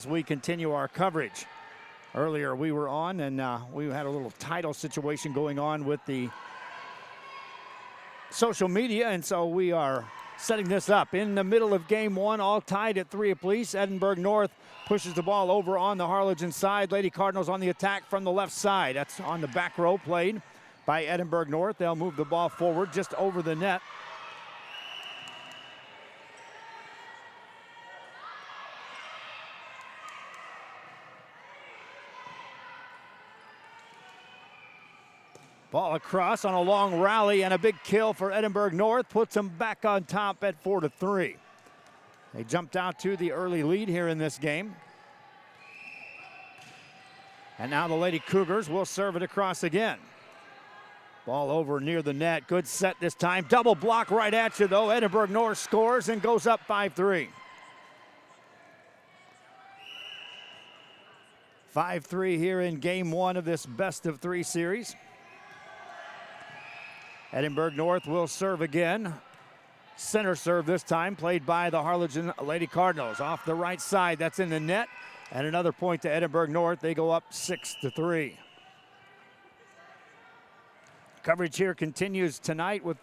As we continue our coverage. Earlier we were on and we had a little title situation going on with the social media, and so we are setting this up in the middle of game one, all tied at 3 apiece. Edinburg North pushes the ball over on the Harlingen side. Lady Cardinals on the attack from the left side. That's on the back row, played by Edinburg North. They'll move the ball forward just over the net. Ball across on a long rally and a big kill for Edinburg North. Puts them back on top at 4-3. They jumped out to the early lead here in this game. And now the Lady Cougars will serve it across again. Ball over near the net. Good set this time. Double block right at you, though. Edinburg North scores and goes up 5-3. 5-3 here in game one of this best-of-3 series. Edinburg North will serve again. Center serve this time, played by the Harlingen Lady Cardinals. Off the right side, that's in the net. And another point to Edinburg North. They go up 6-3. Coverage here continues tonight with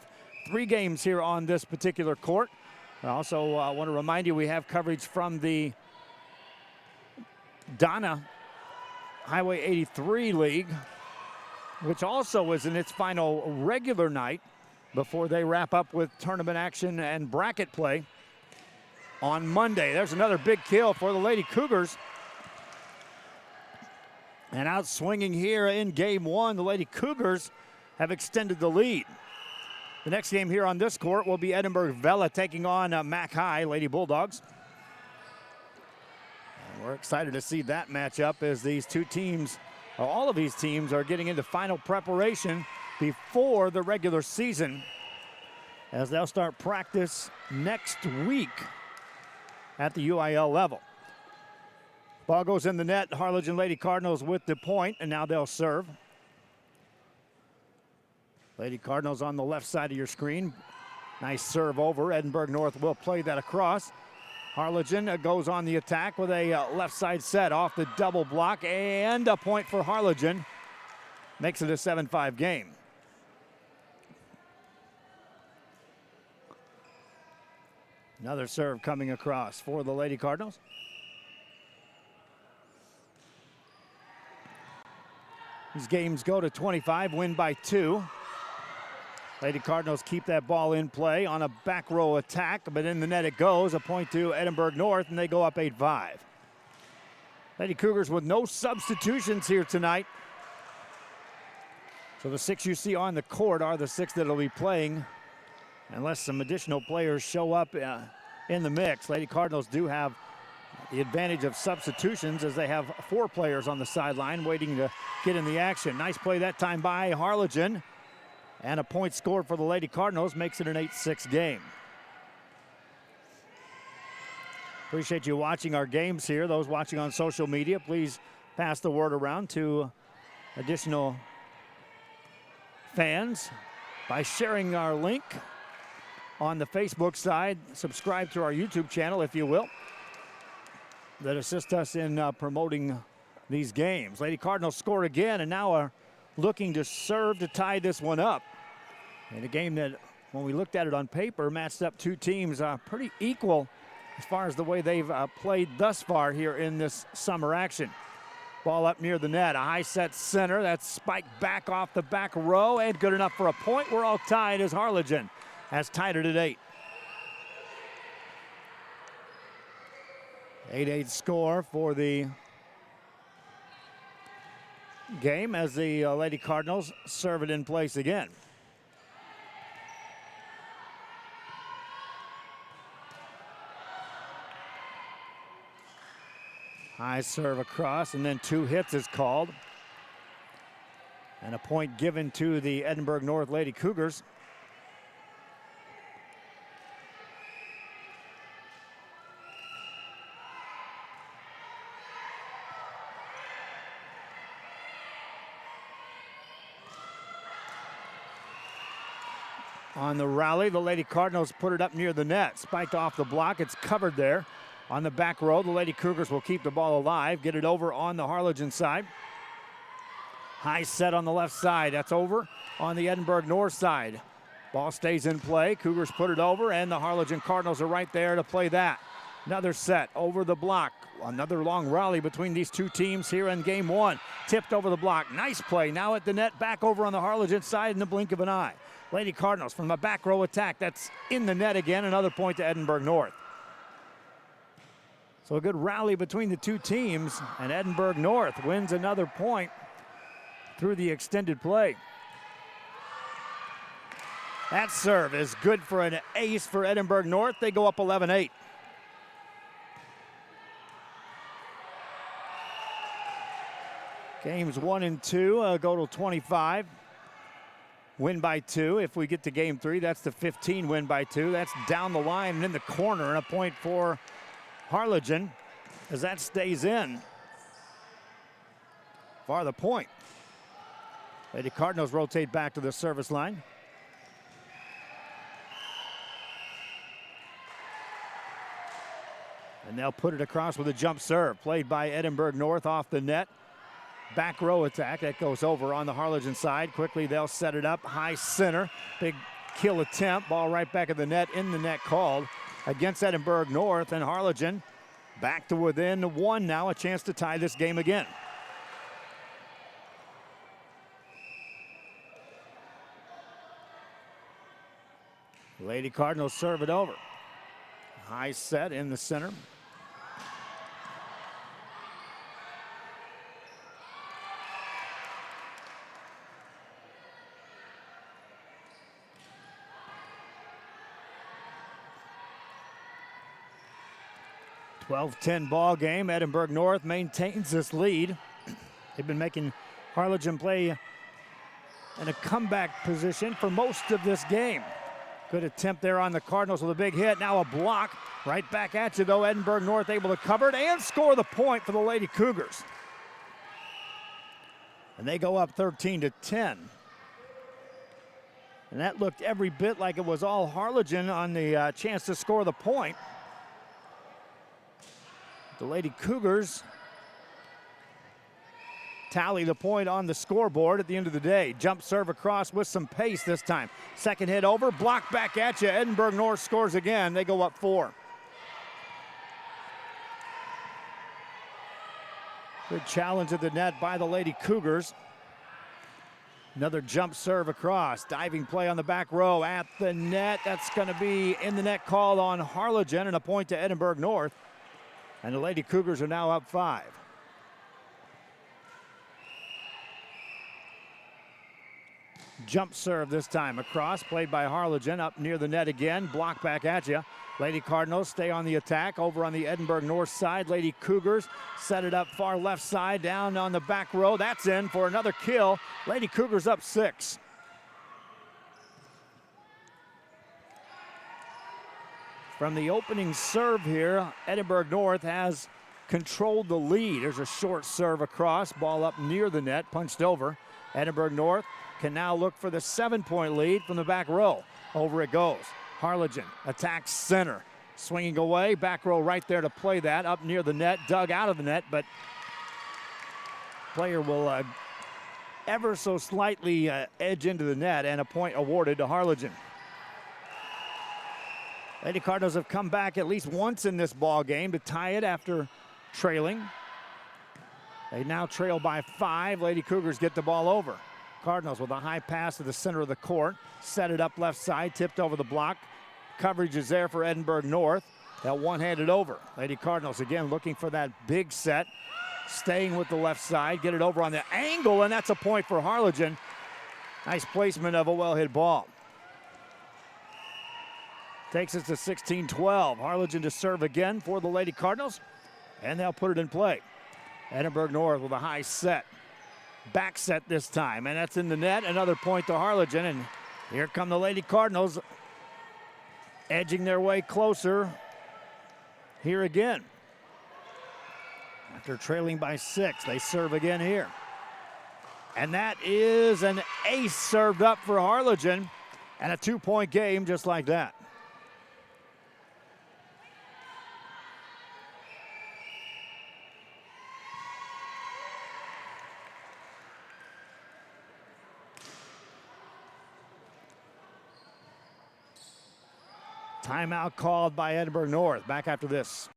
3 games here on this particular court. I also want to remind you we have coverage from the Donna Highway 83 League, which also is in its final regular night before they wrap up with tournament action and bracket play on Monday. There's another big kill for the Lady Cougars. And out swinging here in game one, the Lady Cougars have extended the lead. The next game here on this court will be Edinburg Vela taking on Mac High Lady Bulldogs. And we're excited to see that matchup as these two teams, all of these teams, are getting into final preparation before the regular season, as they'll start practice next week at the UIL level. Ball goes in the net. Harlingen Lady Cardinals with the point, and now they'll serve. Lady Cardinals on the left side of your screen. Nice serve over. Edinburg North will play that across. Harlingen goes on the attack with a left side set off the double block, and a point for Harlingen. Makes it a 7-5 game. Another serve coming across for the Lady Cardinals. These games go to 25, win by 2. Lady Cardinals keep that ball in play on a back row attack, but in the net it goes. A point to Edinburg North, and they go up 8-5. Lady Cougars with no substitutions here tonight. So the 6 you see on the court are the 6 that'll be playing, unless some additional players show up in the mix. Lady Cardinals do have the advantage of substitutions, as they have 4 players on the sideline waiting to get in the action. Nice play that time by Harlingen. And a point scored for the Lady Cardinals makes it an 8-6 game. Appreciate you watching our games here. Those watching on social media, please pass the word around to additional fans by sharing our link on the Facebook side. Subscribe to our YouTube channel, if you will, that assist us in promoting these games. Lady Cardinals score again, and now are looking to serve to tie this one up. In a game that, when we looked at it on paper, matched up 2 teams pretty equal as far as the way they've played thus far here in this summer action. Ball up near the net, a high set center. That's spiked back off the back row, and good enough for a point. We're all tied as Harlingen has tied it at 8. 8-8 score for the game as the Lady Cardinals serve it in place again. High serve across, and then 2 hits is called. And a point given to the Edinburg North Lady Cougars. On the rally, the Lady Cardinals put it up near the net. Spiked off the block. It's covered there On the back row, the Lady Cougars will keep the ball alive, get it over on the Harlingen side. High set on the left side. That's over on the Edinburg North side. Ball stays in play. Cougars put it over, and the Harlingen Cardinals are right there to play that. Another set over the block. Another long rally between these two teams here in game one. Tipped over the block. Nice play. Now at the net, back over on the Harlingen side in the blink of an eye. Lady Cardinals from the back row attack. That's in the net again. Another point to Edinburg North. So a good rally between the two teams, and Edinburg North wins another point through the extended play. That serve is good for an ace for Edinburg North. They go up 11-8. Games 1 and 2 go to 25. Win by 2. If we get to game 3, that's the 15 win by 2. That's down the line and in the corner, and a point for Harlingen as that stays in for the point. Lady Cardinals rotate back to the service line. And they'll put it across with a jump serve. Played by Edinburg North off the net. Back row attack. That goes over on the Harlingen side. Quickly they'll set it up. High center. Big kill attempt. Ball right back of the net. In the net called against Edinburg North. And Harlingen back to within 1 now. A chance to tie this game again. Lady Cardinals serve it over. High set in the center. .12-10 ball game. Edinburg North maintains this lead. They've been making Harlingen play in a comeback position for most of this game. Good attempt there on the Cardinals with a big hit. Now a block. Right back at you, though. Edinburg North able to cover it and score the point for the Lady Cougars. And they go up 13-10. And that looked every bit like it was all Harlingen on the chance to score the point. The Lady Cougars tally the point on the scoreboard at the end of the day. Jump serve across with some pace this time. Second hit over, block back at you. Edinburg North scores again. They go up 4. Good challenge at the net by the Lady Cougars. Another jump serve across. Diving play on the back row at the net. That's going to be in the net called on Harlingen and a point to Edinburg North. And the Lady Cougars are now up 5. Jump serve this time across, played by Harlingen up near the net again. Block back at you. Lady Cardinals stay on the attack over on the Edinburg North side. Lady Cougars set it up far left side down on the back row. That's in for another kill. Lady Cougars up 6. From the opening serve here, Edinburg North has controlled the lead. There's a short serve across, ball up near the net, punched over. Edinburg North can now look for the 7-point lead from the back row. Over it goes. Harlingen attacks center. Swinging away, back row right there to play that. Up near the net, dug out of the net, but player will ever so slightly edge into the net, and a point awarded to Harlingen. Lady Cardinals have come back at least once in this ball game to tie it after trailing. They now trail by 5. Lady Cougars get the ball over. Cardinals with a high pass to the center of the court. Set it up left side, tipped over the block. Coverage is there for Edinburg North. That one-handed over. Lady Cardinals again looking for that big set. Staying with the left side, get it over on the angle, and that's a point for Harlingen. Nice placement of a well-hit ball. Takes us to 16-12. Harlingen to serve again for the Lady Cardinals, and they'll put it in play. Edinburg North with a high set. Back set this time, and that's in the net. Another point to Harlingen, and here come the Lady Cardinals edging their way closer here again. After trailing by 6, they serve again here. And that is an ace served up for Harlingen, and a 2-point game just like that. Timeout called by Edinburg North. Back after this.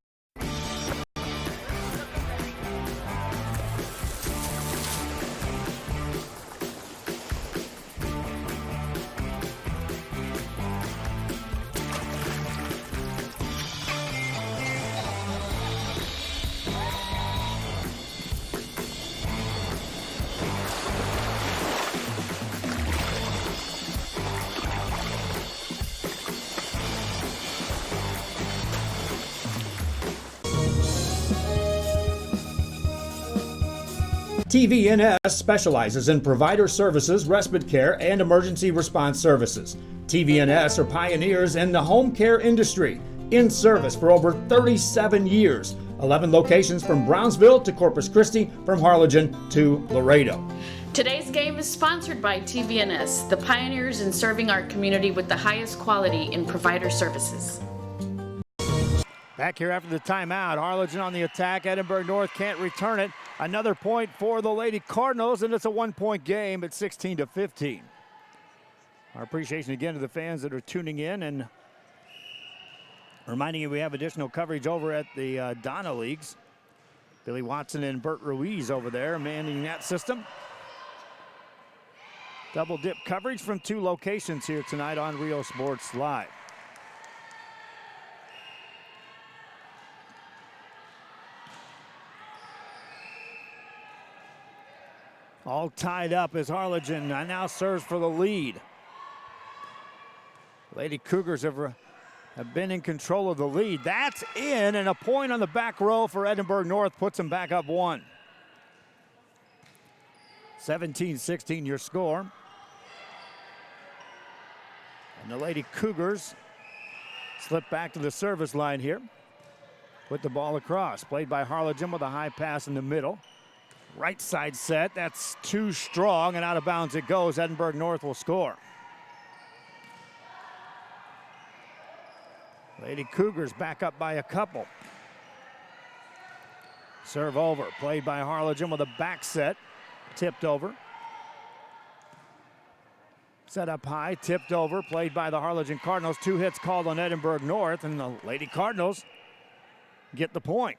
TVNS specializes in provider services, respite care, and emergency response services. TVNS are pioneers in the home care industry, in service for over 37 years. 11 locations from Brownsville to Corpus Christi, from Harlingen to Laredo. Today's game is sponsored by TVNS, the pioneers in serving our community with the highest quality in provider services. Back here after the timeout, Harlingen on the attack. Edinburg North can't return it. Another point for the Lady Cardinals, and it's a one-point game at 16-15. Our appreciation again to the fans that are tuning in, and reminding you we have additional coverage over at the Donna Leagues. Billy Watson and Bert Ruiz over there manning that system. Double dip coverage from two locations here tonight on Rio Sports Live. All tied up as Harlingen now serves for the lead. Lady Cougars have been in control of the lead. That's in, and a point on the back row for Edinburg North puts them back up one. 17-16 your score. And the Lady Cougars slip back to the service line here. Put the ball across. Played by Harlingen with a high pass in the middle. Right side set, that's too strong, and out of bounds it goes. Edinburg North will score. Lady Cougars back up by a couple. Serve over, played by Harlingen with a back set, tipped over. Set up high, tipped over, played by the Harlingen Cardinals. Two hits called on Edinburg North, and the Lady Cardinals get the point.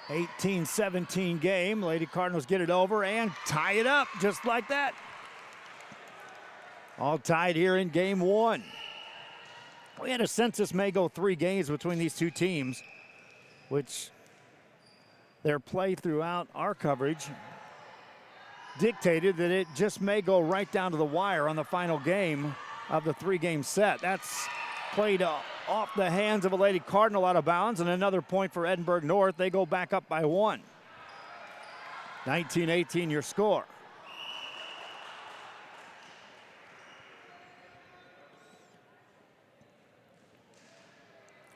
(18-17) game. Lady Cardinals get it over and tie it up just like that. All tied here in game one. We had a sense this may go 3 games between these two teams, which their play throughout our coverage dictated that it just may go right down to the wire on the final game of the 3-game set. That's played off the hands of a Lady Cardinal out of bounds, and another point for Edinburg North. They go back up by 1. 19-18 your score.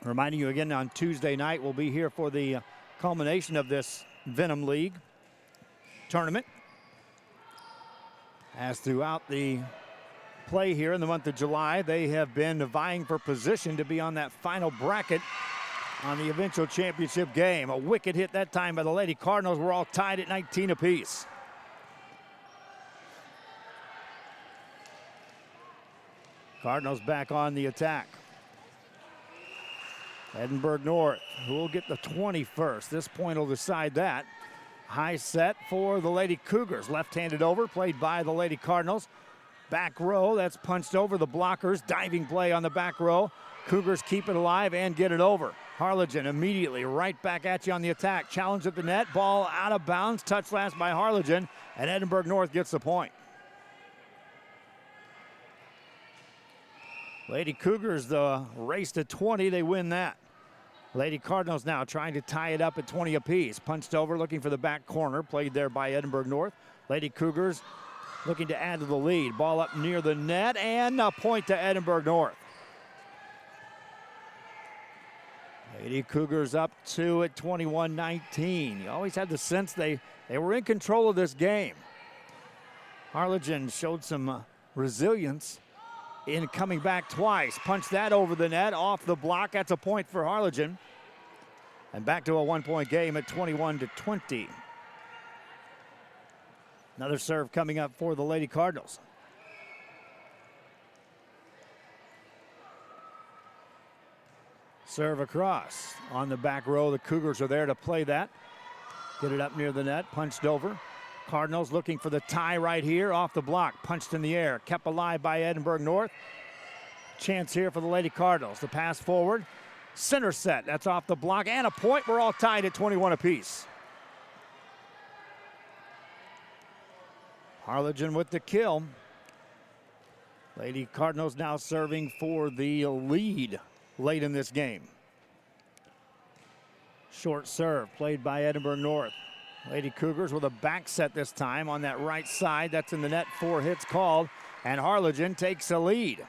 Reminding you again, on Tuesday night, we'll be here for the culmination of this Venom League tournament. As throughout the play here in the month of July, they have been vying for position to be on that final bracket on the eventual championship game. A wicked hit that time by the Lady Cardinals. We're all tied at 19 apiece. Cardinals back on the attack. Edinburg North, who will get the 21st. This point will decide that. High set for the Lady Cougars. Left-handed over, played by the Lady Cardinals. Back row, that's punched over the blockers. Diving play on the back row. Cougars keep it alive and get it over. Harlingen immediately right back at you on the attack. Challenge at the net, ball out of bounds. Touch last by Harlingen, and Edinburg North gets the point. Lady Cougars, the race to 20, they win that. Lady Cardinals now trying to tie it up at 20 apiece. Punched over, looking for the back corner, played there by Edinburg North. Lady Cougars looking to add to the lead. Ball up near the net, and a point to Edinburg North. Lady Cougars up 2 at 21-19. You always had the sense they were in control of this game. Harlingen showed some resilience in coming back twice. Punch that over the net, off the block. That's a point for Harlingen. And back to a one-point game at 21-20. Another serve coming up for the Lady Cardinals. Serve across on the back row. The Cougars are there to play that. Get it up near the net, punched over. Cardinals looking for the tie right here, off the block, punched in the air, kept alive by Edinburg North. Chance here for the Lady Cardinals. The pass forward, center set, that's off the block, and a point. We're all tied at 21 apiece. Harlingen with the kill. Lady Cardinals now serving for the lead late in this game. Short serve played by Edinburg North. Lady Cougars with a back set this time on that right side. That's in the net, 4 hits called, and Harlingen takes a lead.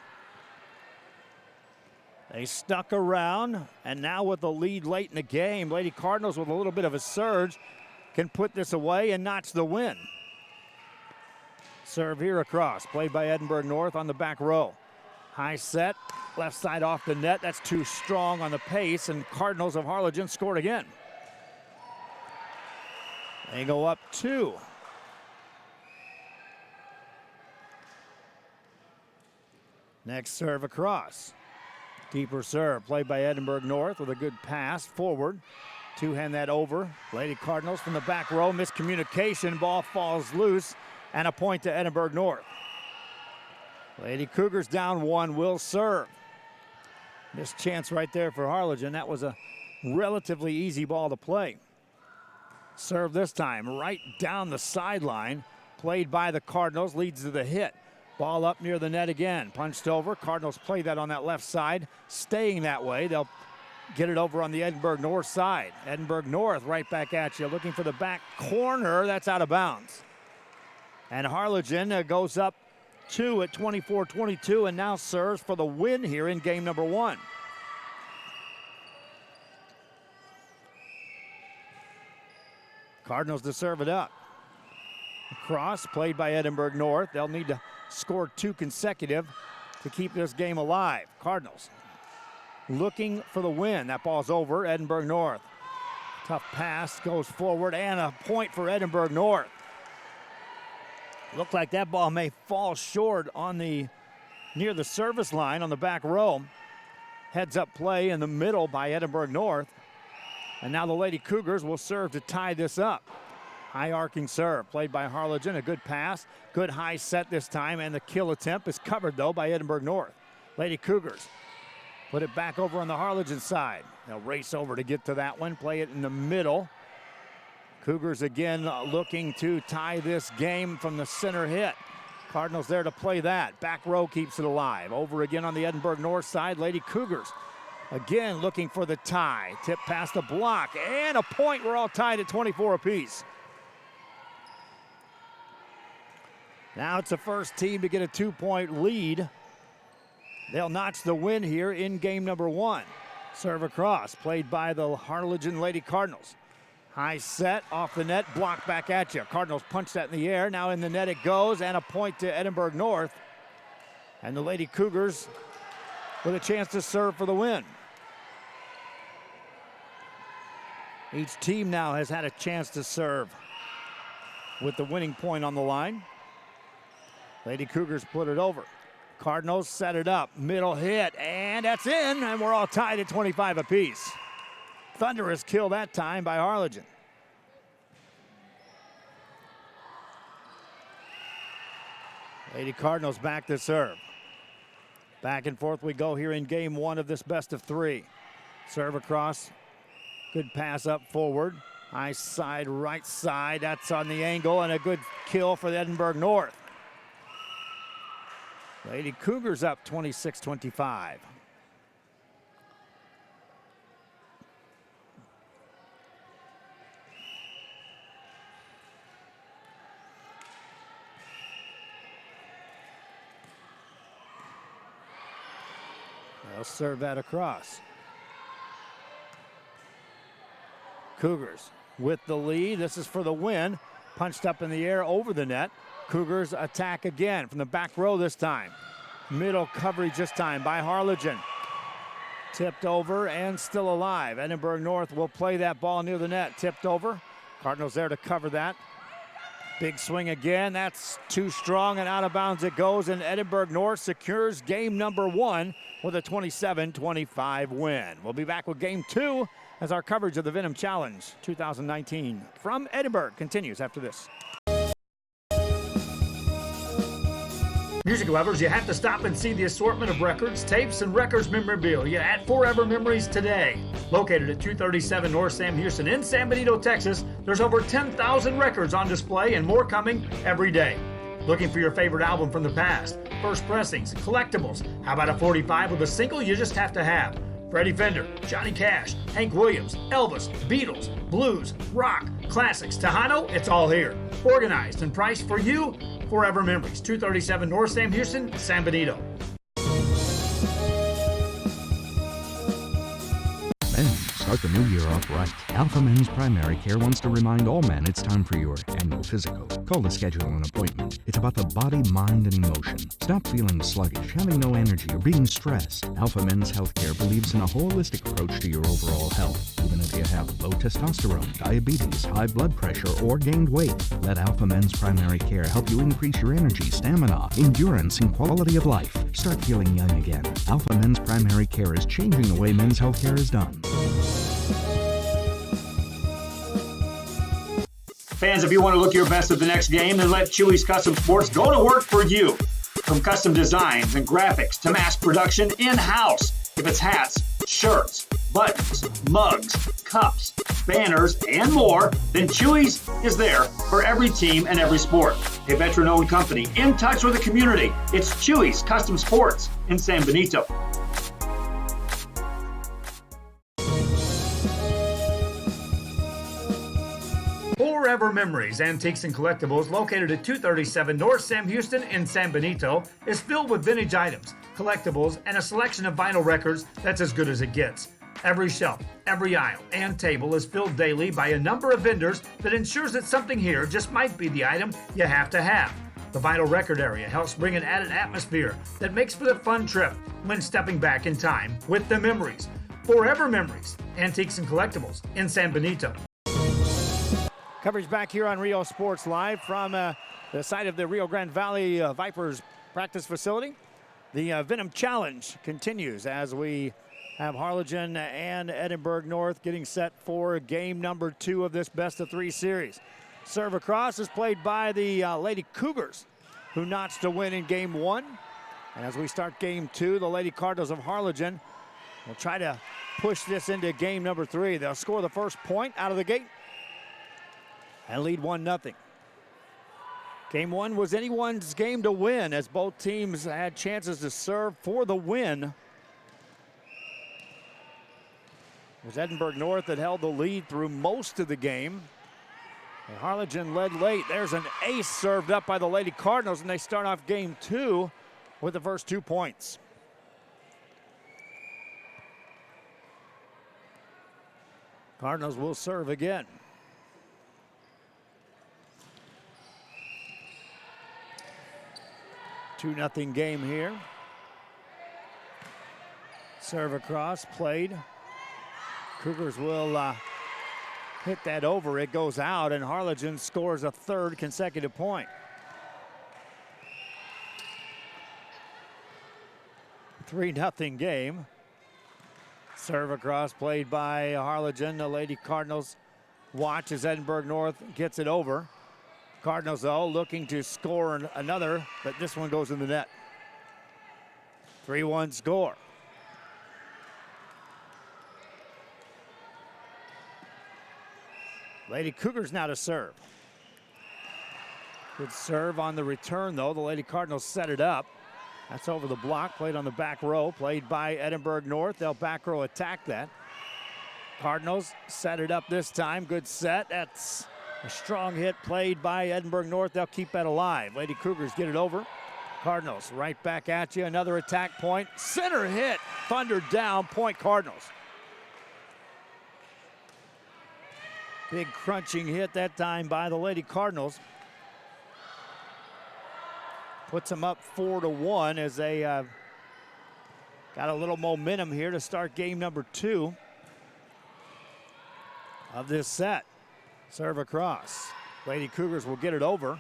They stuck around, and now with the lead late in the game, Lady Cardinals with a little bit of a surge can put this away and notch the win. Serve here across, played by Edinburg North on the back row. High set, left side off the net. That's too strong on the pace, and Cardinals of Harlingen scored again. They go up 2. Next serve across. Deeper serve played by Edinburg North with a good pass forward. Two-hand that over. Lady Cardinals from the back row. Miscommunication. Ball falls loose, and a point to Edinburg North. Lady Cougars down 1, will serve. Missed chance right there for Harlingen. That was a relatively easy ball to play. Serve this time right down the sideline. Played by the Cardinals, leads to the hit. Ball up near the net again. Punched over. Cardinals play that on that left side. Staying that way. They'll get it over on the Edinburg North side. Edinburg North right back at you. Looking for the back corner. That's out of bounds. And Harlingen goes up 2 at 24-22 and now serves for the win here in game number 1. Cardinals to serve it up. Cross played by Edinburg North. They'll need to score 2 consecutive to keep this game alive. Cardinals looking for the win. That ball's over. Edinburg North. Tough pass goes forward, and a point for Edinburg North. Looked like that ball may fall short on the near the service line on the back row. Heads up play in the middle by Edinburg North. And now the Lady Cougars will serve to tie this up. High arcing serve played by Harlingen. A good pass, good high set this time, and the kill attempt is covered though by Edinburg North. Lady Cougars put it back over on the Harlingen side. They'll race over to get to that one, play it in the middle. Cougars again looking to tie this game from the center hit. Cardinals there to play that. Back row keeps it alive. Over again on the Edinburg North side. Lady Cougars again looking for the tie. Tip past the block and a point. We're all tied at 24 apiece. Now it's the first team to get a 2-point lead. They'll notch the win here in game number 1. Serve across played by the Harlingen Lady Cardinals. High set, off the net, block back at you. Cardinals punch that in the air. Now in the net it goes, and a point to Edinburg North. And the Lady Cougars with a chance to serve for the win. Each team now has had a chance to serve with the winning point on the line. Lady Cougars put it over. Cardinals set it up, middle hit, and that's in, and we're all tied at 25 apiece. Thunderous kill that time by Harlingen. Lady Cardinals back to serve. Back and forth we go here in game 1 of this best of 3. Serve across. Good pass up forward. High side, right side. That's on the angle, and a good kill for the Edinburg North. Lady Cougars up 26-25. They'll serve that across. Cougars with the lead. This is for the win. Punched up in the air over the net. Cougars attack again from the back row this time. Middle coverage this time by Harlingen. Tipped over and still alive. Edinburg North will play that ball near the net. Tipped over. Cardinals there to cover that. Big swing again. That's too strong and out of bounds it goes. And Edinburg North secures game number 1 with a 27-25 win. We'll be back with game 2 as our coverage of the Venom Challenge 2019 from Edinburg continues after this. Music lovers, you have to stop and see the assortment of records, tapes, and records memorabilia at Forever Memories today. Located at 237 North Sam Houston in San Benito, Texas, there's over 10,000 records on display and more coming every day. Looking for your favorite album from the past, first pressings, collectibles? How about a 45 with a single you just have to have? Freddie Fender, Johnny Cash, Hank Williams, Elvis, Beatles, blues, rock, classics, Tejano, it's all here. Organized and priced for you. Forever Memories, 237 North Sam Houston, San Benito. Men, start the new year off right. Alpha Men's Primary Care wants to remind all men it's time for your annual physical. Call to schedule an appointment. It's about the body, mind, and emotion. Stop feeling sluggish, having no energy, or being stressed. Alpha Men's Healthcare believes in a holistic approach to your overall health. Even if you have low testosterone, diabetes, high blood pressure, or gained weight, let Alpha Men's Primary Care help you increase your energy, stamina, endurance, and quality of life. Start feeling young again. Alpha Men's Primary Care is changing the way men's healthcare is done. Fans, if you want to look your best at the next game, then let Chewy's Custom Sports go to work for you. From custom designs and graphics to mass production in-house. If it's hats, shirts, buttons, mugs, cups, banners, and more, then Chewy's is there for every team and every sport. A veteran-owned company in touch with the community. It's Chewy's Custom Sports in San Benito. Forever Memories, Antiques and Collectibles, located at 237 North Sam Houston in San Benito, is filled with vintage items, collectibles, and a selection of vinyl records that's as good as it gets. Every shelf, every aisle, and table is filled daily by a number of vendors that ensures that something here just might be the item you have to have. The vinyl record area helps bring an added atmosphere that makes for the fun trip when stepping back in time with the memories. Forever Memories, Antiques and Collectibles in San Benito. Coverage back here on Rio Sports Live from the site of the Rio Grande Valley Vipers practice facility. The Venom Challenge continues as we have Harlingen and Edinburg North getting set for game number 2 of this best-of-3 series. Serve across is played by the Lady Cougars, who notched a win in game 1. And as we start game 2, the Lady Cardinals of Harlingen will try to push this into game number 3. They'll score the first point out of the gate and lead 1-0. Game 1 was anyone's game to win as both teams had chances to serve for the win. It was Edinburg North that held the lead through most of the game. And Harlingen led late. There's an ace served up by the Lady Cardinals, and they start off game 2 with the first 2 points. Cardinals will serve again. 2-0 game here. Serve across, played. Cougars will hit that over. It goes out, and Harlingen scores a 3rd consecutive point. 3-0 game. Serve across, played by Harlingen. The Lady Cardinals watch as Edinburg North gets it over. Cardinals, though, looking to score another, but this one goes in the net. 3-1 score. Lady Cougars now to serve. Good serve on the return, though. The Lady Cardinals set it up. That's over the block, played on the back row, played by Edinburg North. They'll back row attack that. Cardinals set it up this time. Good set. That's a strong hit played by Edinburg North. They'll keep that alive. Lady Cougars get it over. Cardinals right back at you. Another attack point. Center hit. Thundered down. Point Cardinals. Big crunching hit that time by the Lady Cardinals. Puts them up 4-1 as they got a little momentum here to start game number 2 of this set. Serve across. Lady Cougars will get it over.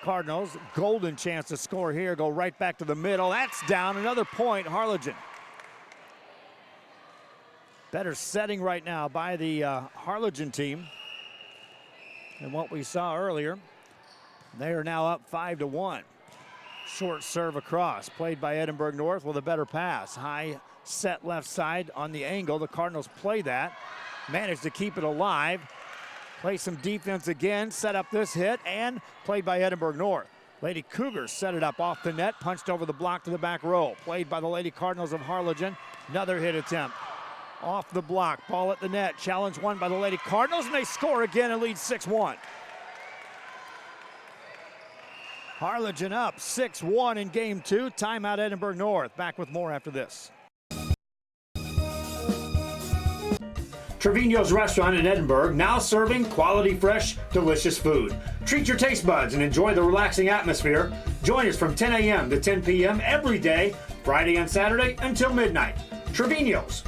Cardinals, golden chance to score here. Go right back to the middle. That's down. Another point, Harlingen. Better setting right now by the Harlingen team than what we saw earlier. They are now up 5-1. Short serve across, played by Edinburg North with a better pass. High set left side on the angle. The Cardinals play that. Managed to keep it alive. Play some defense again, set up this hit, and played by Edinburg North. Lady Cougars set it up off the net, punched over the block to the back row. Played by the Lady Cardinals of Harlingen. Another hit attempt. Off the block, ball at the net. Challenge won by the Lady Cardinals, and they score again and lead 6-1. Harlingen up 6-1 in game 2. Timeout Edinburg North. Back with more after this. Trevino's Restaurant in Edinburg, now serving quality, fresh, delicious food. Treat your taste buds and enjoy the relaxing atmosphere. Join us from 10 a.m. to 10 p.m. every day, Friday and Saturday until midnight. Trevino's.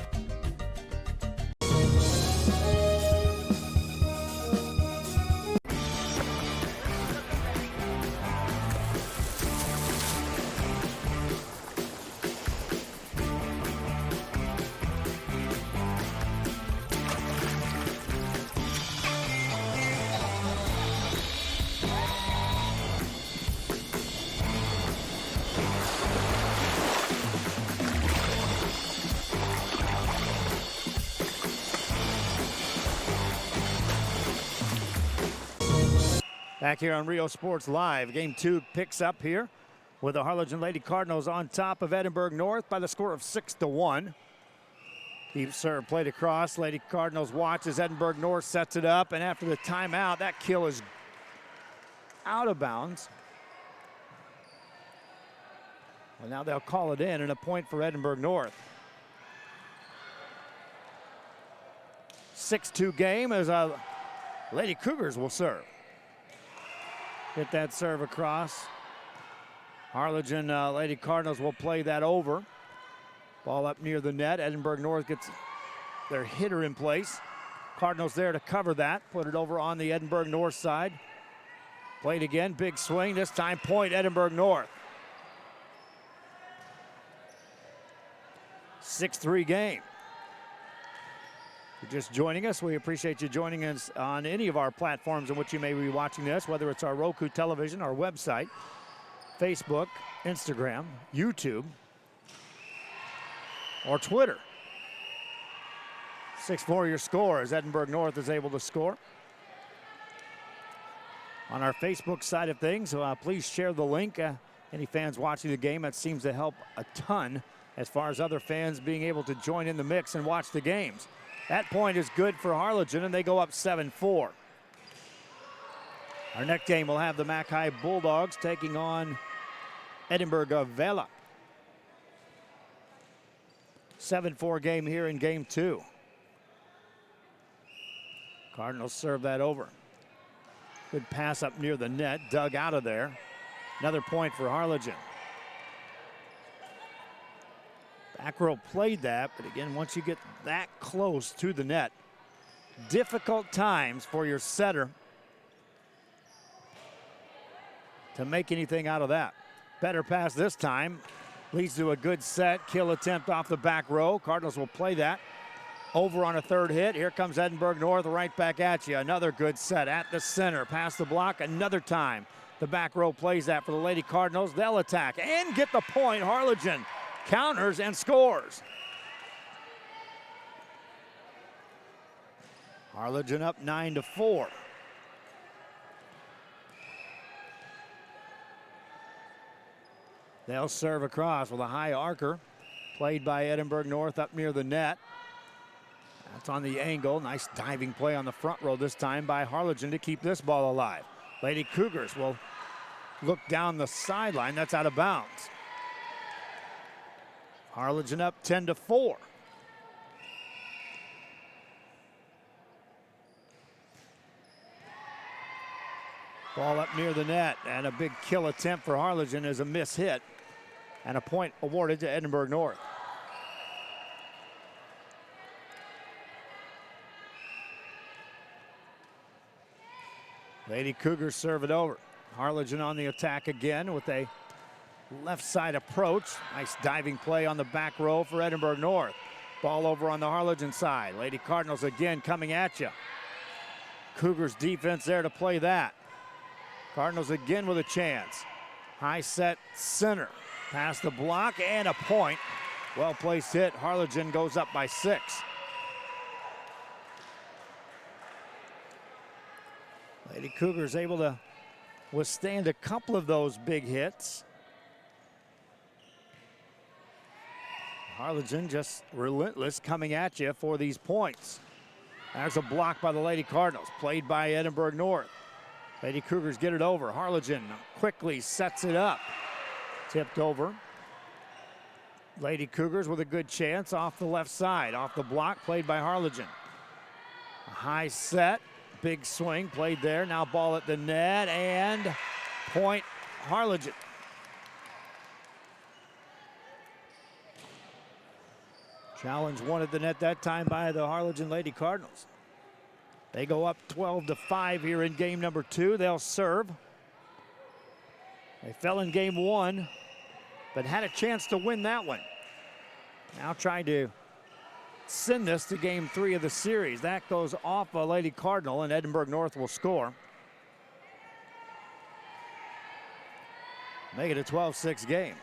Back here on Rio Sports Live, game 2 picks up here with the Harlingen Lady Cardinals on top of Edinburg North by the score of 6-1. Deep serve played across. Lady Cardinals watches. Edinburg North sets it up, and after the timeout, that kill is out of bounds. Well, now they'll call it in, and a point for Edinburg North. 6-2 game as Lady Cougars will serve. Get that serve across. Harlingen Lady Cardinals will play that over. Ball up near the net. Edinburg North gets their hitter in place. Cardinals there to cover that. Put it over on the Edinburg North side. Played again. Big swing. This time point Edinburg North. 6-3 game. If you're just joining us, we appreciate you joining us on any of our platforms in which you may be watching this, whether it's our Roku television, our website, Facebook, Instagram, YouTube, or Twitter. 6-4 your score as Edinburg North is able to score. On our Facebook side of things, please share the link. Any fans watching the game, that seems to help a ton as far as other fans being able to join in the mix and watch the games. That point is good for Harlingen, and they go up 7-4. Our next game will have the Mackay Bulldogs taking on Edinburg Vela. 7-4 game here in game 2. Cardinals serve that over. Good pass up near the net, dug out of there. Another point for Harlingen. Back row played that, but again, once you get that close to the net, difficult times for your setter to make anything out of that. Better pass this time. Leads to a good set. Kill attempt off the back row. Cardinals will play that. Over on a third hit. Here comes Edinburg North right back at you. Another good set at the center. Past the block another time. The back row plays that for the Lady Cardinals. They'll attack and get the point. Harlingen counters and scores. Harlingen up 9-4. They'll serve across with a high arcer. Played by Edinburg North up near the net. That's on the angle. Nice diving play on the front row this time by Harlingen to keep this ball alive. Lady Cougars will look down the sideline. That's out of bounds. Harlingen up 10-4. Ball up near the net, and a big kill attempt for Harlingen is a miss hit, and a point awarded to Edinburg North. Lady Cougars serve it over. Harlingen on the attack again with a left side approach. Nice diving play on the back row for Edinburg North. Ball over on the Harlingen side. Lady Cardinals again coming at you. Cougars defense there to play that. Cardinals again with a chance. High set center. Past the block and a point. Well placed hit. Harlingen goes up by 6. Lady Cougars able to withstand a couple of those big hits. Harlingen just relentless coming at you for these points. There's a block by the Lady Cardinals, played by Edinburg North. Lady Cougars get it over. Harlingen quickly sets it up. Tipped over. Lady Cougars with a good chance off the left side. Off the block, played by Harlingen. A high set, big swing played there. Now ball at the net and point Harlingen. Challenge won at the net that time by the Harlingen Lady Cardinals. They go up 12-5 here in game number 2. They'll serve. They fell in game 1, but had a chance to win that one. Now trying to send this to game 3 of the series. That goes off a Lady Cardinal, and Edinburg North will score. Make it a 12-6 game.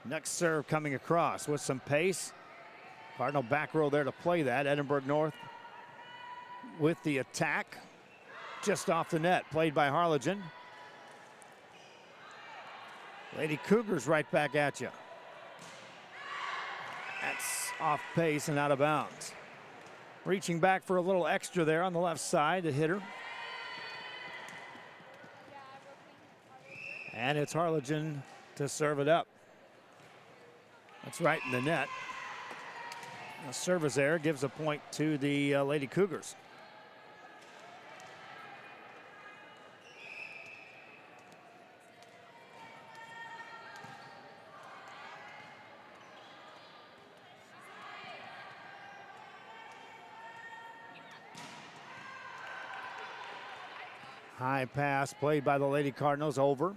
Next serve coming across with some pace. Cardinal back row there to play that. Edinburg North with the attack. Just off the net, played by Harlingen. Lady Cougars right back at you. That's off pace and out of bounds. Reaching back for a little extra there on the left side, the hitter. And it's Harlingen to serve it up. That's right in the net. A service error gives a point to the Lady Cougars. High pass played by the Lady Cardinals over.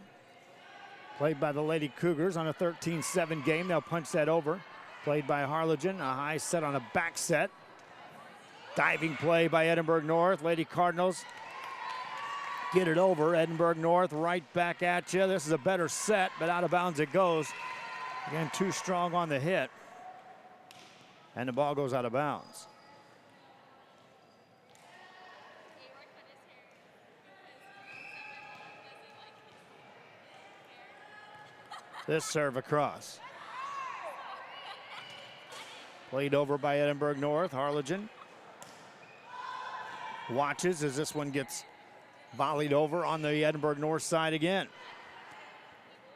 Played by the Lady Cougars on a 13-7 game. They'll punch that over. Played by Harlingen. A high set on a back set. Diving play by Edinburg North. Lady Cardinals get it over. Edinburg North right back at you. This is a better set, but out of bounds it goes. Again, too strong on the hit. And the ball goes out of bounds. This serve across. Played over by Edinburg North. Harlingen watches as this one gets volleyed over on the Edinburg North side again.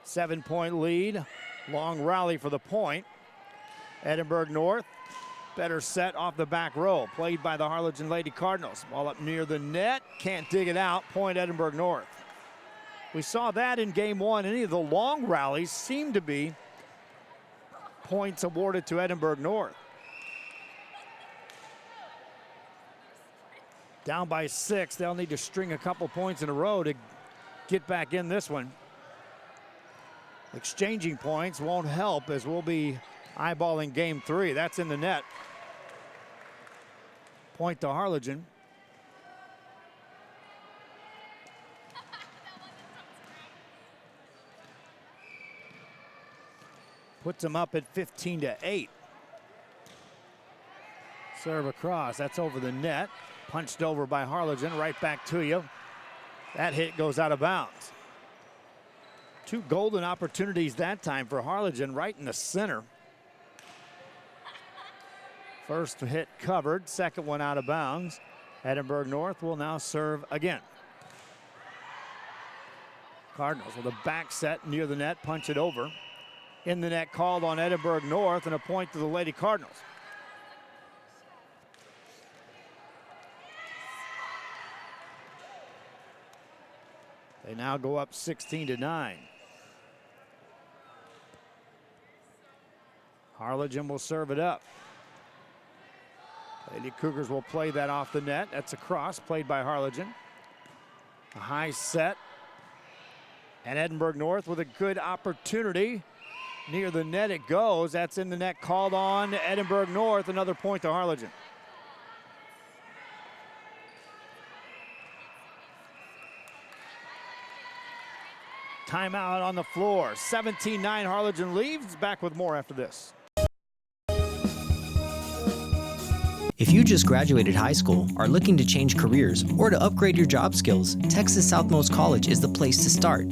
7-point lead. Long rally for the point. Edinburg North, better set off the back row. Played by the Harlingen Lady Cardinals. Ball up near the net. Can't dig it out. Point Edinburg North. We saw that in game 1. Any of the long rallies seem to be points awarded to Edinburg North. Down by 6. They'll need to string a couple points in a row to get back in this one. Exchanging points won't help as we'll be eyeballing game 3. That's in the net. Point to Harlingen. Puts them up at 15-8. Serve across. That's over the net. Punched over by Harlingen. Right back to you. That hit goes out of bounds. 2 golden opportunities that time for Harlingen right in the center. First hit covered. Second one out of bounds. Edinburg North will now serve again. Cardinals with a back set near the net. Punch it over. In the net called on Edinburg North, and a point to the Lady Cardinals. They now go up 16-9. Harlingen will serve it up. Lady Cougars will play that off the net. That's a cross played by Harlingen. A high set. And Edinburg North with a good opportunity. Near the net it goes. That's in the net, called on Edinburg North. Another point to Harlingen. Timeout on the floor. 17-9 Harlingen leaves. Back with more after this. If you just graduated high school, are looking to change careers, or to upgrade your job skills, Texas Southmost College is the place to start.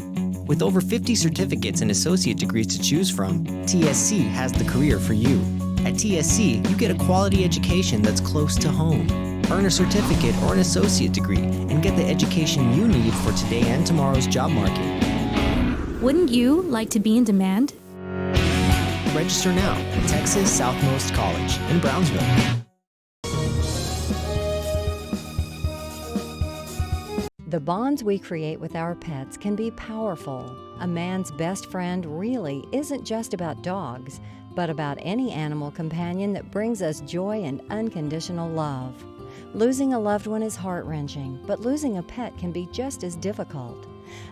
With over 50 certificates and associate degrees to choose from, TSC has the career for you. At TSC, you get a quality education that's close to home. Earn a certificate or an associate degree and get the education you need for today and tomorrow's job market. Wouldn't you like to be in demand? Register now at Texas Southmost College in Brownsville. The bonds we create with our pets can be powerful. A man's best friend really isn't just about dogs, but about any animal companion that brings us joy and unconditional love. Losing a loved one is heart-wrenching, but losing a pet can be just as difficult.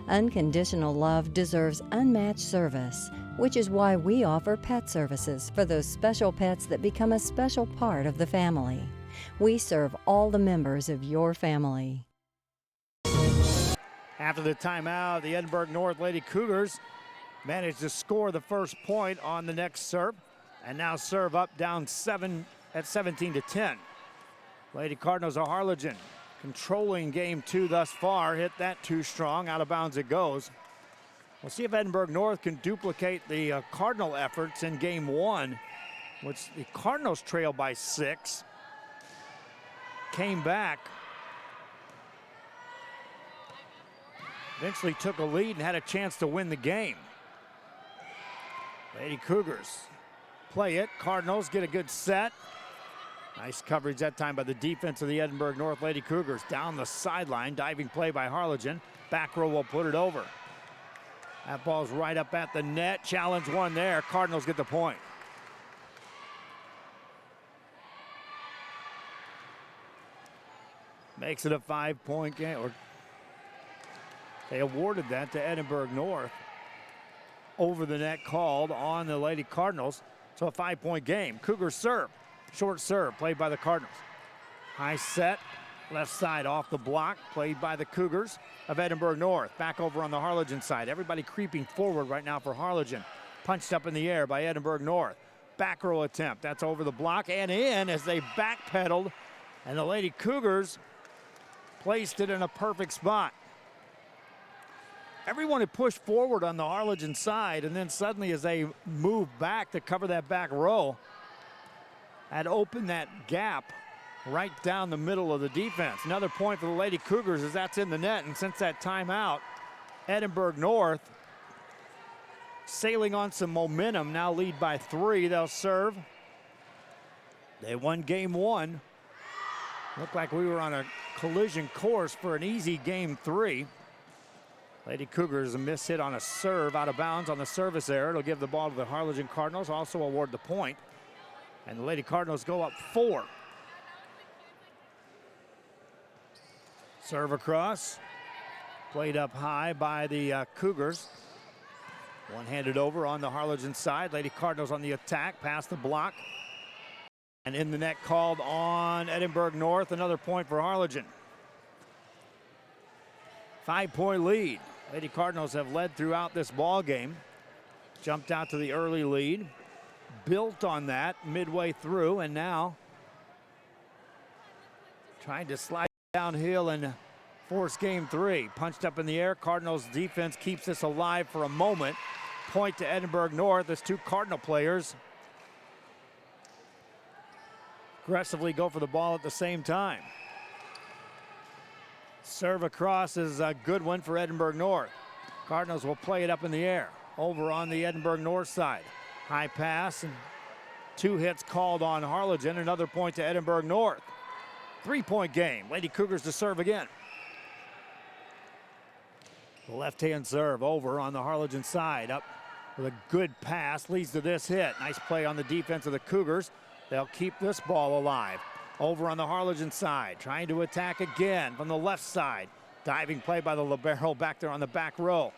Unconditional love deserves unmatched service, which is why we offer pet services for those special pets that become a special part of the family. We serve all the members of your family. After the timeout, the Edinburg North Lady Cougars managed to score the first point on the next serve, and now serve up down 7 at 17-10. Lady Cardinals of Harlingen controlling game 2 thus far. Hit that too strong. Out of bounds it goes. We'll see if Edinburg North can duplicate the Cardinal efforts in game 1, which the Cardinals trailed by 6. Came back. Eventually took a lead and had a chance to win the game. Lady Cougars play it. Cardinals get a good set. Nice coverage that time by the defense of the Edinburg North Lady Cougars. Down the sideline, diving play by Harlingen. Back row will put it over. That ball's right up at the net. Challenge one there. Cardinals get the point. Makes it a 5-point game. They awarded that to Edinburg North. Over the net called on the Lady Cardinals. So a 5-point game. Cougars serve. Short serve played by the Cardinals. High set. Left side off the block. Played by the Cougars of Edinburg North. Back over on the Harlingen side. Everybody creeping forward right now for Harlingen. Punched up in the air by Edinburg North. Back row attempt. That's over the block and in as they backpedaled. And the Lady Cougars placed it in a perfect spot. Everyone had pushed forward on the Harlingen side, and then suddenly as they moved back to cover that back row, had opened that gap right down the middle of the defense. Another point for the Lady Cougars as that's in the net, and since that timeout, Edinburg North sailing on some momentum, now lead by 3. They'll serve. They won game 1. Looked like we were on a collision course for an easy game 3. Lady Cougars a miss hit on a serve out of bounds on the service error. It'll give the ball to the Harlingen Cardinals, also award the point. And the Lady Cardinals go up 4. Serve across. Played up high by the Cougars. One-handed over on the Harlingen side. Lady Cardinals on the attack, past the block. And in the net called on Edinburg North. Another point for Harlingen. 5-point lead. Lady Cardinals have led throughout this ball game. Jumped out to the early lead. Built on that midway through, and now trying to slide downhill and force game 3. Punched up in the air. Cardinals defense keeps this alive for a moment. Point to Edinburg North as 2 Cardinal players aggressively go for the ball at the same time. Serve across is a good one for Edinburg North. Cardinals will play it up in the air. Over on the Edinburg North side. High pass and 2 hits called on Harlingen. Another point to Edinburg North. 3-point game. Lady Cougars to serve again. The left-hand serve over on the Harlingen side. Up with a good pass, leads to this hit. Nice play on the defense of the Cougars. They'll keep this ball alive. Over on the Harlingen side, trying to attack again from the left side. Diving play by the libero back there on the back row.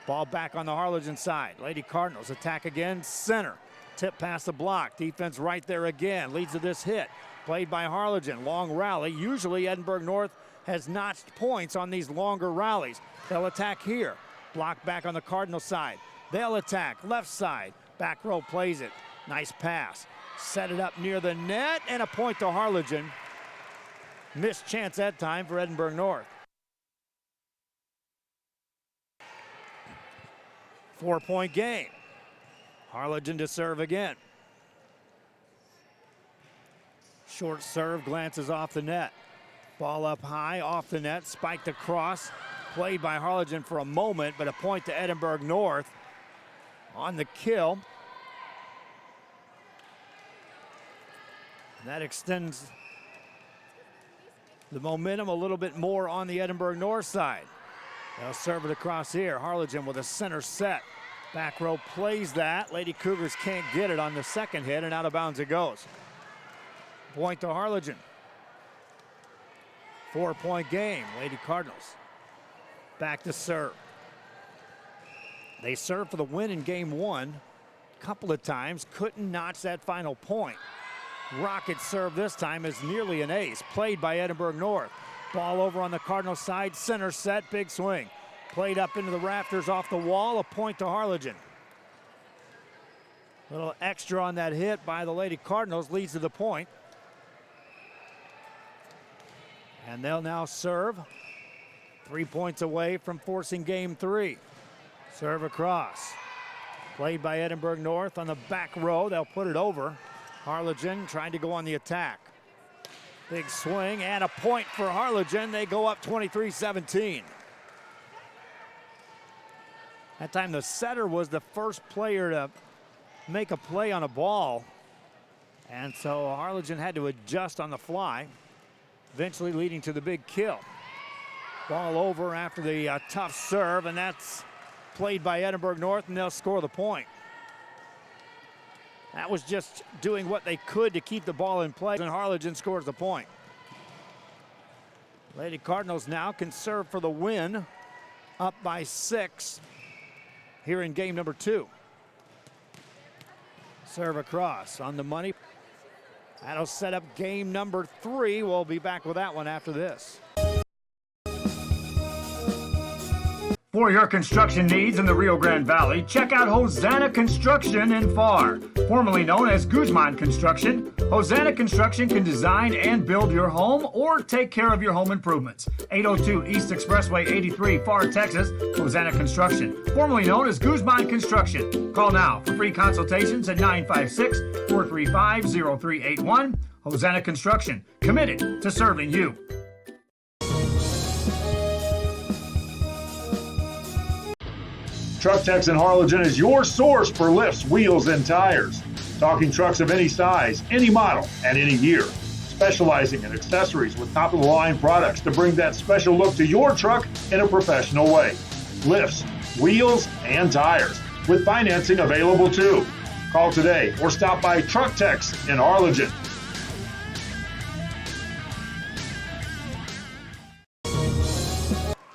Ball back on the Harlingen side. Lady Cardinals attack again, center. Tip past the block, defense right there again. Leads to this hit, played by Harlingen. Long rally, usually Edinburg North has notched points on these longer rallies. They'll attack here. Block back on the Cardinal side. They'll attack left side. Back row plays it. Nice pass. Set it up near the net and a point to Harlingen. Missed chance that time for Edinburg North. 4-point game. Harlingen to serve again. Short serve, glances off the net. Ball up high, off the net, spiked across. Played by Harlingen for a moment, but a point to Edinburg North on the kill. And that extends the momentum a little bit more on the Edinburg North side. They'll serve it across here. Harlingen with a center set. Back row plays that. Lady Cougars can't get it on the second hit, and out of bounds it goes. Point to Harlingen. 4-point game. Lady Cardinals back to serve. They served for the win in game one a couple of times. Couldn't notch that final point. Rocket serve this time is nearly an ace. Played by Edinburg North. Ball over on the Cardinal side. Center set. Big swing. Played up into the rafters off the wall. A point to Harlingen. A little extra on that hit by the Lady Cardinals leads to the point. And they'll now serve. 3 points away from forcing game three. Serve across. Played by Edinburg North on the back row. They'll put it over. Harlingen trying to go on the attack. Big swing and a point for Harlingen. They go up 23-17. That time the setter was the first player to make a play on a ball. And so Harlingen had to adjust on the fly, eventually leading to the big kill. Ball over after the tough serve, and that's played by Edinburg North, and they'll score the point. That was just doing what they could to keep the ball in play, and Harlingen scores the point. Lady Cardinals now can serve for the win, up by 6 here in game number 2. Serve across on the money. That'll set up game number 3. We'll be back with that one after this. For your construction needs in the Rio Grande Valley, check out Hosanna Construction in Farr. Formerly known as Guzman Construction, Hosanna Construction can design and build your home or take care of your home improvements. 802 East Expressway 83, Farr, Texas, Hosanna Construction. Formerly known as Guzman Construction. Call now for free consultations at 956-435-0381. Hosanna Construction, committed to serving you. Truck Techs in Harlingen is your source for lifts, wheels, and tires. Talking trucks of any size, any model, and any year. Specializing in accessories with top-of-the-line products to bring that special look to your truck in a professional way. Lifts, wheels, and tires, with financing available too. Call today or stop by Truck Techs in Harlingen.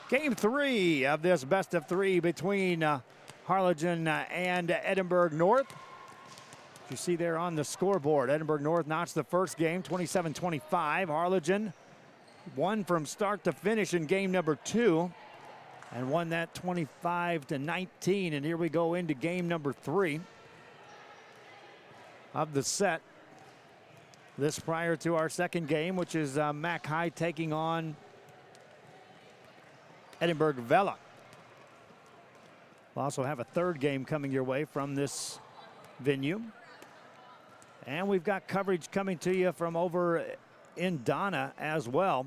Game 3 of this best of 3 between Harlingen and Edinburg North. You see there on the scoreboard, Edinburg North notched the first game, 27-25. Harlingen won from start to finish in game number 2 and won that 25-19. And here we go into game number 3 of the set. This prior to our second game, which is Mac High taking on Edinburg Vella. We'll also have a third game coming your way from this venue. And we've got coverage coming to you from over in Donna as well.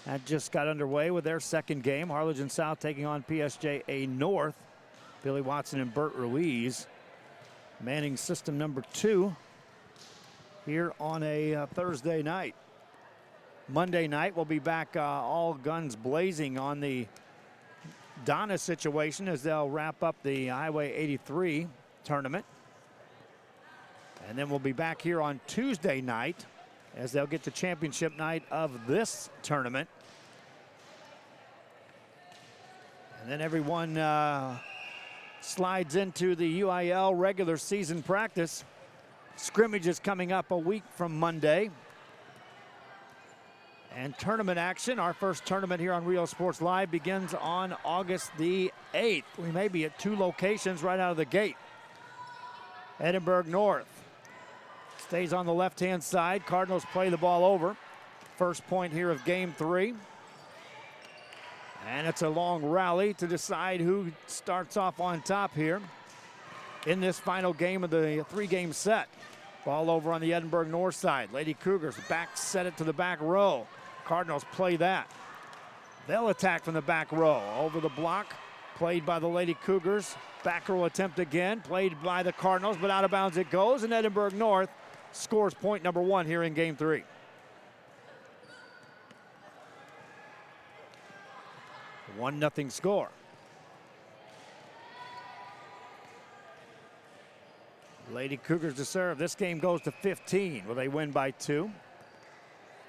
That just got underway with their second game. Harlingen South taking on PSJA North. Billy Watson and Bert Ruiz manning system number 2 here on a Thursday night. Monday night, we'll be back all guns blazing on the Donna situation as they'll wrap up the Highway 83 tournament. And then we'll be back here on Tuesday night as they'll get the championship night of this tournament. And then everyone slides into the UIL regular season practice. Scrimmage is coming up a week from Monday. And tournament action, our first tournament here on Rio Sports Live begins on August the 8th. We may be at 2 locations right out of the gate. Edinburg North stays on the left-hand side. Cardinals play the ball over. First point here of game 3. And it's a long rally to decide who starts off on top here in this final game of the 3-game set. Ball over on the Edinburg North side. Lady Cougars back set it to the back row. Cardinals play that. They'll attack from the back row. Over the block, played by the Lady Cougars. Back row attempt again, played by the Cardinals, but out of bounds it goes, and Edinburg North scores point number 1 here in game 3. A 1-0 score. Lady Cougars to serve. This game goes to 15. Will they win by 2?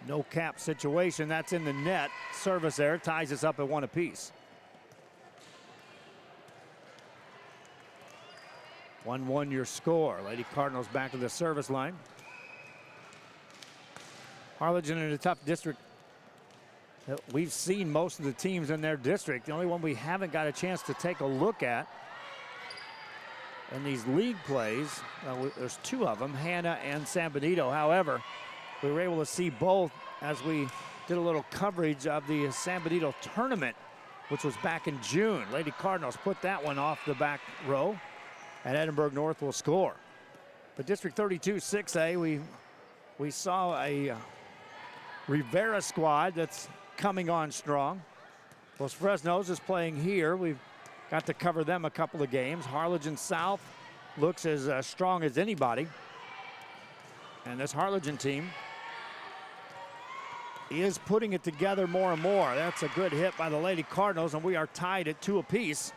No cap situation. That's in the net. Service there ties us up at 1 apiece. 1-1 your score. Lady Cardinals back to the service line. Harlingen in a tough district. We've seen most of the teams in their district. The only one we haven't got a chance to take a look at in these league plays, there's 2 of them, Hannah and San Benito. However, we were able to see both as we did a little coverage of the San Benito tournament, which was back in June. Lady Cardinals put that one off the back row, and Edinburg North will score. But District 32 6A, we saw a Rivera squad that's coming on strong. Los Fresnos is playing here. We've got to cover them a couple of games. Harlingen South looks as strong as anybody. And this Harlingen team is putting it together more and more. That's a good hit by the Lady Cardinals, and we are tied at 2 apiece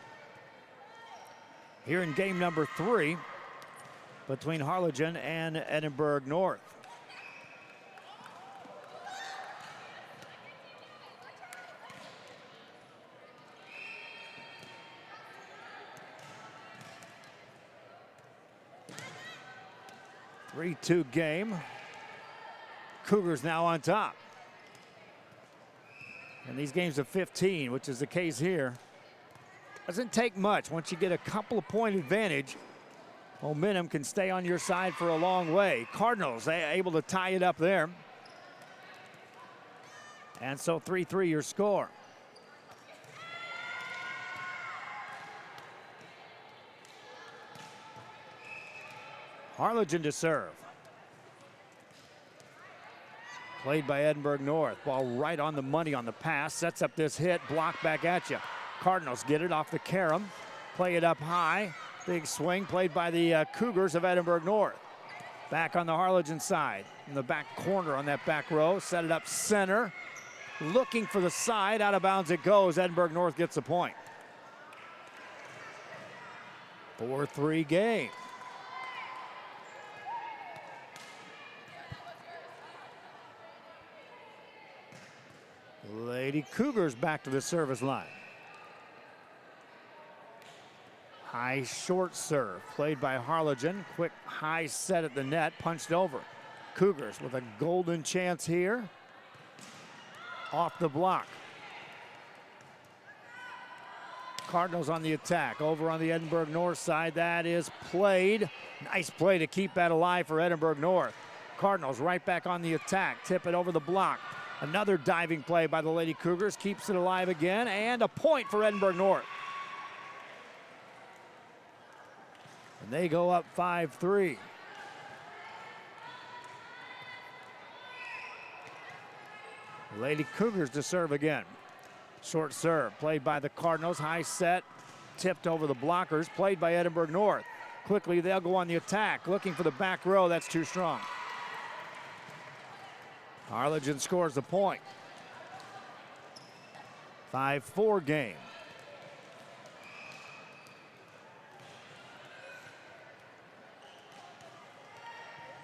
here in game number 3 between Harlingen and Edinburg North. A 3-2 game. Cougars now on top. And these games of 15, which is the case here, doesn't take much. Once you get a couple of point advantage, momentum can stay on your side for a long way. Cardinals able to tie it up there. And so 3-3 your score. Harlingen to serve. Played by Edinburg North. Ball right on the money on the pass. Sets up this hit. Block back at you. Cardinals get it off the carom. Play it up high. Big swing played by the Cougars of Edinburg North. Back on the Harlingen side. In the back corner on that back row. Set it up center. Looking for the side. Out of bounds it goes. Edinburg North gets a point. 4-3 game. Lady Cougars back to the service line. High short serve played by Harlingen. Quick high set at the net, punched over. Cougars with a golden chance here. Off the block. Cardinals on the attack. Over on the Edinburg North side. That is played. Nice play to keep that alive for Edinburg North. Cardinals right back on the attack. Tip it over the block. Another diving play by the Lady Cougars. Keeps it alive again. And a point for Edinburg North. And they go up 5-3. Lady Cougars to serve again. Short serve played by the Cardinals. High set. Tipped over the blockers. Played by Edinburg North. Quickly they'll go on the attack. Looking for the back row. That's too strong. Harlingen scores the point. 5-4 game.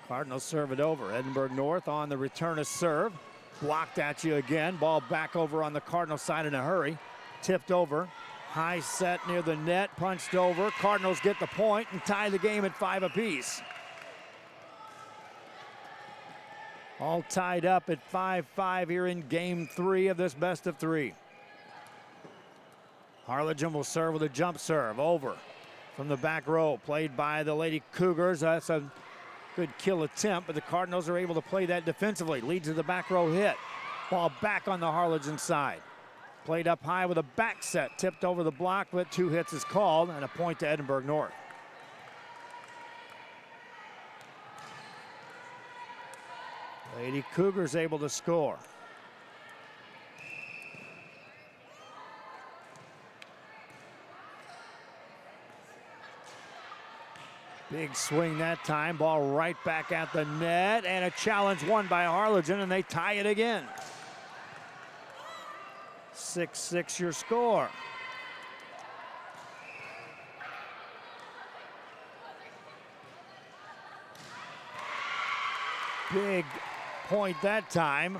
Cardinals serve it over. Edinburg North on the return of serve. Blocked at you again. Ball back over on the Cardinal side in a hurry. Tipped over. High set near the net. Punched over. Cardinals get the point and tie the game at 5 apiece. All tied up at 5-5 here in game 3 of this best of 3. Harlingen will serve with a jump serve. Over from the back row. Played by the Lady Cougars. That's a good kill attempt, but the Cardinals are able to play that defensively. Leads to the back row hit. Ball back on the Harlingen side. Played up high with a back set. Tipped over the block, but 2 hits is called, and a point to Edinburg North. Lady Cougars able to score. Big swing that time. Ball right back at the net, and a challenge won by Harlingen, and they tie it again. 6-6 your score. Big point that time.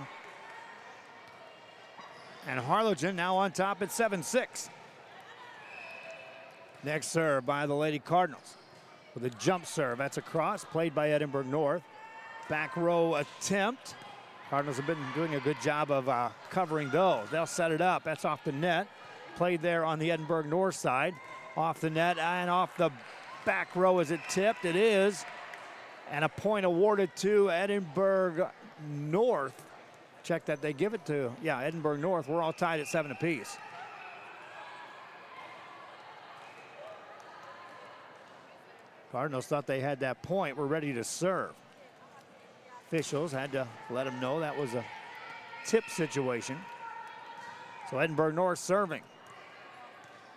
And Harlingen now on top at 7-6. Next serve by the Lady Cardinals. With a jump serve, that's a cross, played by Edinburg North. Back row attempt. Cardinals have been doing a good job of covering those. They'll set it up, that's off the net. Played there on the Edinburg North side. Off the net and off the back row. Is it tipped? It is. And a point awarded to Edinburg North. Check that, they give it to, Edinburg North. We're all tied at 7 apiece. Cardinals thought they had that point. We're ready to serve. Officials had to let them know that was a tip situation. So Edinburgh North serving.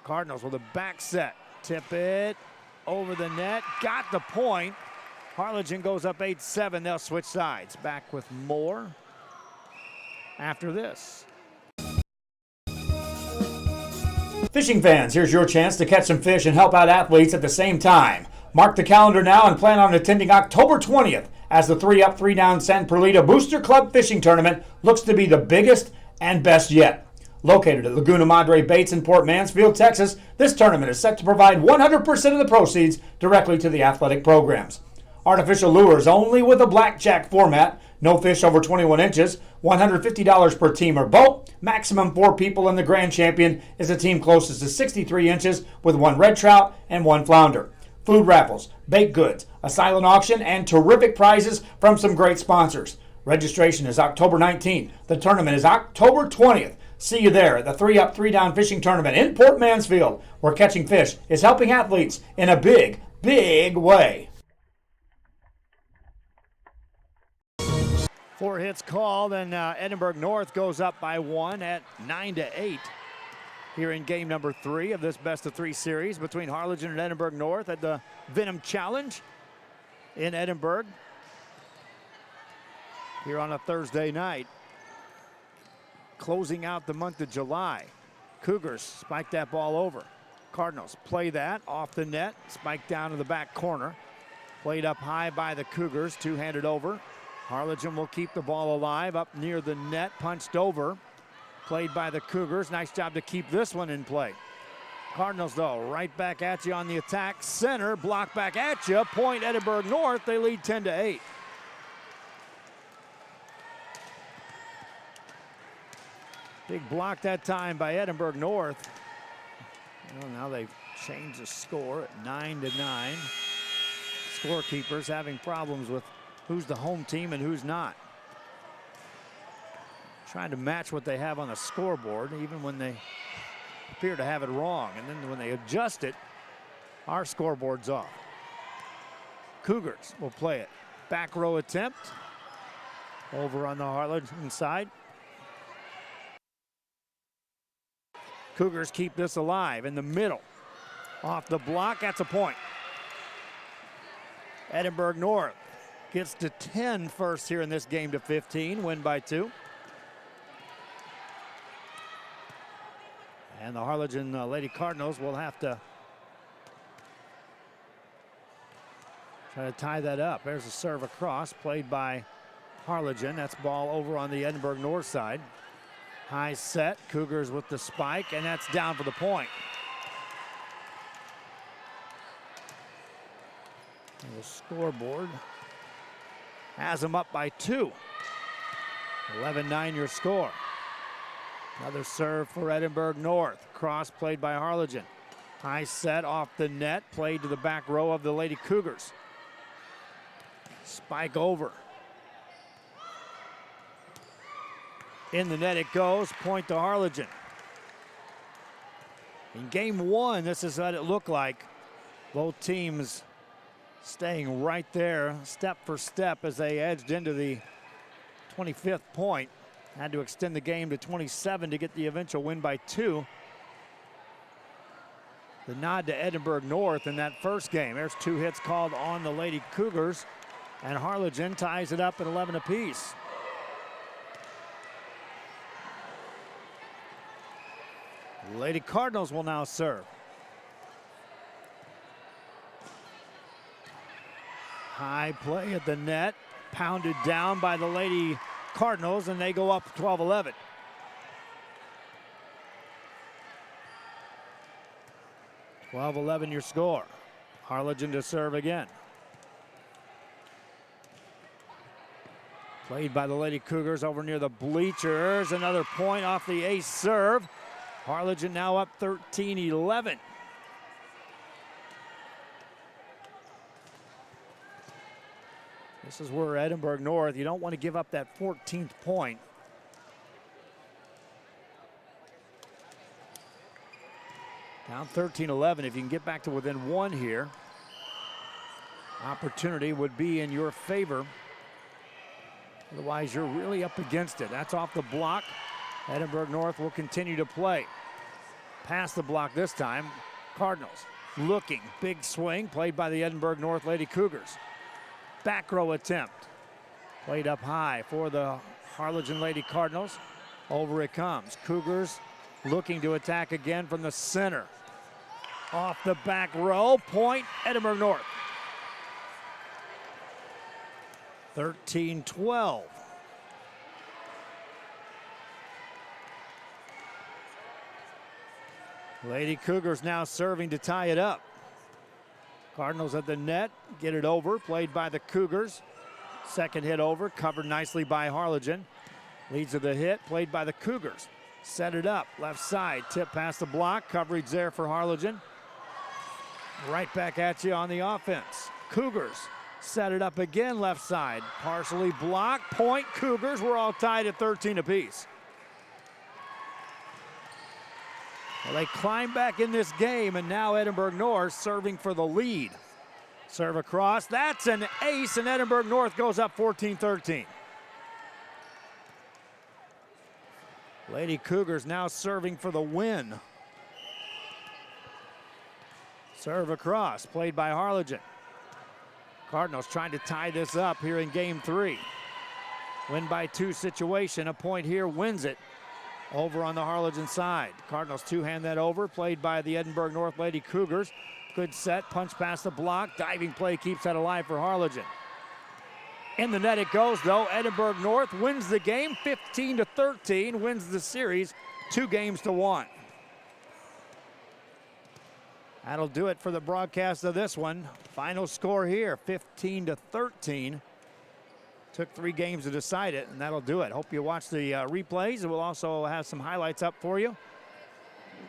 Cardinals with a back set. Tip it over the net. Got the point. Harlingen goes up 8-7. They'll switch sides. Back with more after this. Fishing fans, here's your chance to catch some fish and help out athletes at the same time. Mark the calendar now and plan on attending October 20th as the 3-Up, 3-Down San Perlita Booster Club Fishing Tournament looks to be the biggest and best yet. Located at Laguna Madre Baits in Port Mansfield, Texas, this tournament is set to provide 100% of the proceeds directly to the athletic programs. Artificial lures only with a blackjack format, no fish over 21 inches, $150 per team or boat, maximum 4 people, and the grand champion is the team closest to 63 inches with 1 red trout and 1 flounder. Food raffles, baked goods, a silent auction, and terrific prizes from some great sponsors. Registration is October 19th. The tournament is October 20th. See you there at the 3-Up, 3-Down Fishing Tournament in Port Mansfield, where catching fish is helping athletes in a big, big way. 4 hits called, and Edinburg North goes up by 1 at 9-8. Here in game number 3 of this best of 3 series between Harlingen and Edinburg North at the Venom Challenge in Edinburg here on a Thursday night. Closing out the month of July. Cougars spike that ball over. Cardinals play that off the net, spike down to the back corner. Played up high by the Cougars, 2-handed over. Harlingen will keep the ball alive up near the net, punched over. Played by the Cougars. Nice job to keep this one in play. Cardinals, though, right back at you on the attack. Center, block back at you. Point Edinburg North. They lead 10-8. Big block that time by Edinburg North. Well, now they've changed the score at 9-9. Scorekeepers having problems with who's the home team and who's not. Trying to match what they have on the scoreboard, even when they appear to have it wrong. And then when they adjust it, our scoreboard's off. Cougars will play it. Back row attempt. Over on the Harlingen side. Cougars keep this alive in the middle. Off the block, that's a point. Edinburg North gets to 10 first here in this game to 15, win by 2. And the Harlingen Lady Cardinals will have to try to tie that up. There's a serve across, played by Harlingen. That's ball over on the Edinburgh North side. High set, Cougars with the spike, and that's down for the point. And the scoreboard has them up by 2. 11-9 your score. Another serve for Edinburgh North. Cross played by Harlingen. High set off the net, played to the back row of the Lady Cougars. Spike over. In the net it goes, point to Harlingen. In game 1, this is what it looked like. Both teams staying right there, step for step, as they edged into the 25th point. Had to extend the game to 27 to get the eventual win by 2. The nod to Edinburgh North in that first game. There's 2 hits called on the Lady Cougars, and Harlingen ties it up at 11 apiece. Lady Cardinals will now serve. High play at the net, pounded down by the Lady Cardinals, and they go up 12-11. Your score. Harlingen to serve again. Played by the Lady Cougars over near the bleachers. Another point off the ace serve. Harlingen now up 13-11. This is where Edinburgh North, you don't want to give up that 14th point. Down 13-11. If you can get back to within 1 here, opportunity would be in your favor. Otherwise, you're really up against it. That's off the block. Edinburgh North will continue to play. Past the block this time. Cardinals looking. Big swing played by the Edinburgh North Lady Cougars. Back row attempt. Played up high for the Harlingen Lady Cardinals. Over it comes. Cougars looking to attack again from the center. Off the back row. Point Edinburgh North. 13-12. Lady Cougars now serving to tie it up. Cardinals at the net, get it over, played by the Cougars. Second hit over, covered nicely by Harlingen. Leads of the hit, played by the Cougars. Set it up, left side, tip past the block, coverage there for Harlingen. Right back at you on the offense. Cougars set it up again, left side, partially blocked, point Cougars. We're all tied at 13 apiece. Well, they climb back in this game, and now Edinburgh North serving for the lead. Serve across, that's an ace, and Edinburgh North goes up 14-13. Lady Cougars now serving for the win. Serve across, played by Harlingen. Cardinals trying to tie this up here in game 3. Win by 2 situation, a point here wins it. Over on the Harlingen side. Cardinals two-hand that over, played by the Edinburgh North Lady Cougars. Good set, punch past the block. Diving play keeps that alive for Harlingen. In the net it goes, though. Edinburgh North wins the game 15-13, wins the series 2-1. That'll do it for the broadcast of this one. Final score here, 15-13. Took 3 games to decide it, and that'll do it. Hope you watch the replays, and we'll also have some highlights up for you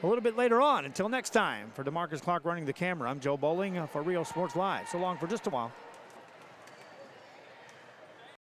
a little bit later on. Until next time, for DeMarcus Clark running the camera, I'm Joe Bowling for Rio Sports Live. So long for just a while.